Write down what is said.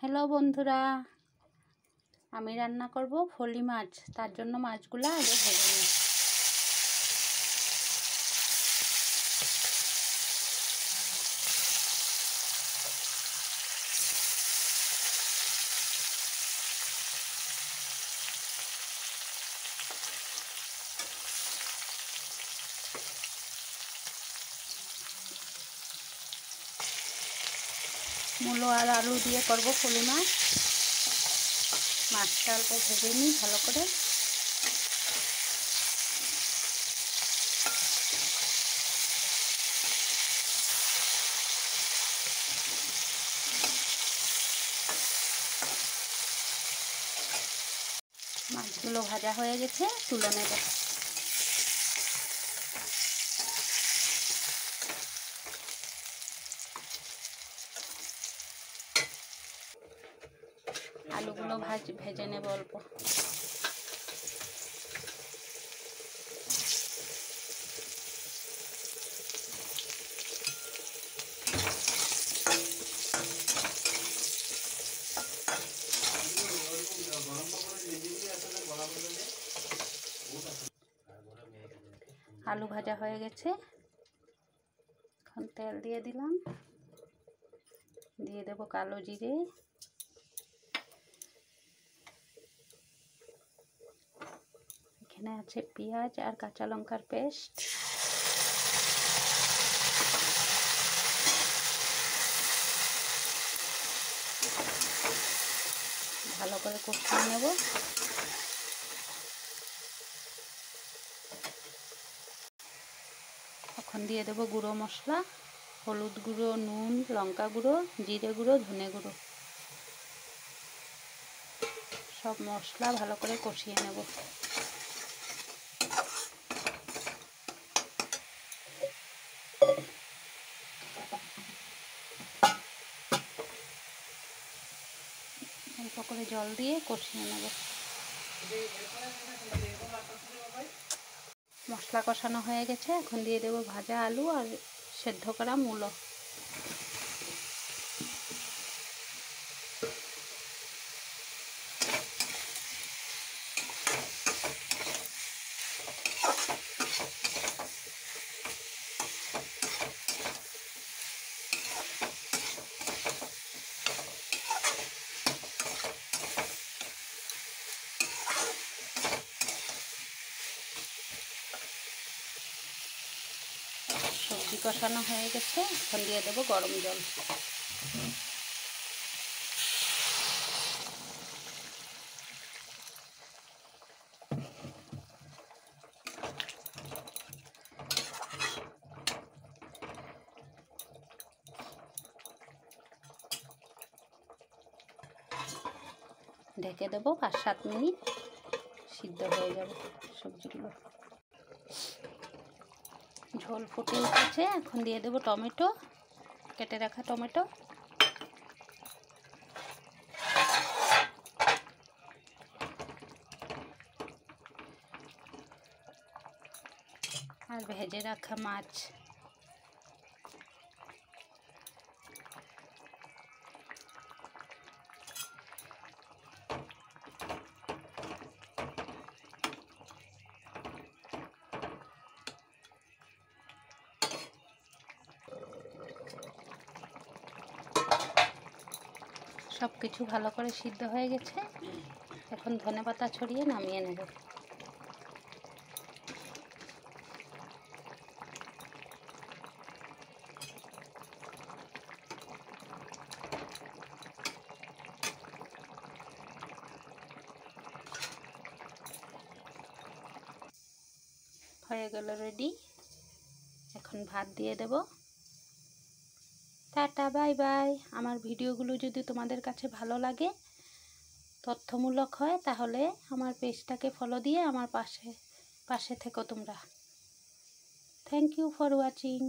Hello বন্ধুরা, আমি রান্না করব ফলি মাছ। তার জন্য মাছগুলো আগে ভেজে নিই। মূলো আর আলু দিয়ে করব ফলি মাছ। মাছটা অল্প ভেজে নিই ভালো করে। মাছগুলো ভাজা হয়ে গেছে, তুলে নেব। আলুগুলো ভেজে নেব অল্প। আলু ভাজা হয়ে গেছে, এখন তেল দিয়ে দিলাম। দিয়ে দেব কালো জিরে, এখানে আছে পেঁয়াজ আর কাঁচা লঙ্কার পেস্ট। ভালো করে কষিয়ে নেব। এখন দিয়ে দেব গুঁড়ো মশলা, হলুদ গুঁড়ো, নুন, লঙ্কা গুঁড়ো, জিরে গুঁড়ো, ধনে গুঁড়ো। সব মশলা ভালো করে কষিয়ে নেব। অল্প করে জল দিয়ে কষিয়ে নেব। মশলা কষানো হয়ে গেছে, এখন দিয়ে দেব ভাজা আলু আর সেদ্ধ করা মূলো। সবজি কষানো হয়ে গেছে, এখন দিয়ে দেব গরম জল। ঢেকে দেব, 5-7 মিনিট সিদ্ধ হয়ে যাবে সবজিগুলো। ঝোল ফুটে উঠেছে, এখন দিয়ে দেব টমেটো, কেটে রাখা টমেটো। আর ভেজে রাখা মাছ। সব কিছু ভালো করে সিদ্ধ হয়ে গেছে, এখন ধনেপাতা ছড়িয়ে নামিয়ে নেব। হয়ে গেল রেডি, এখন ভাত দিয়ে দেব। Tata, bye bye. আমার ভিডিওগুলো যদি তোমাদের কাছে ভালো লাগে, তথ্যমূলক হয়, তাহলে আমার পেজটাকে ফলো দিয়ে আমার পাশে থেকো তোমরা। Thank you for watching.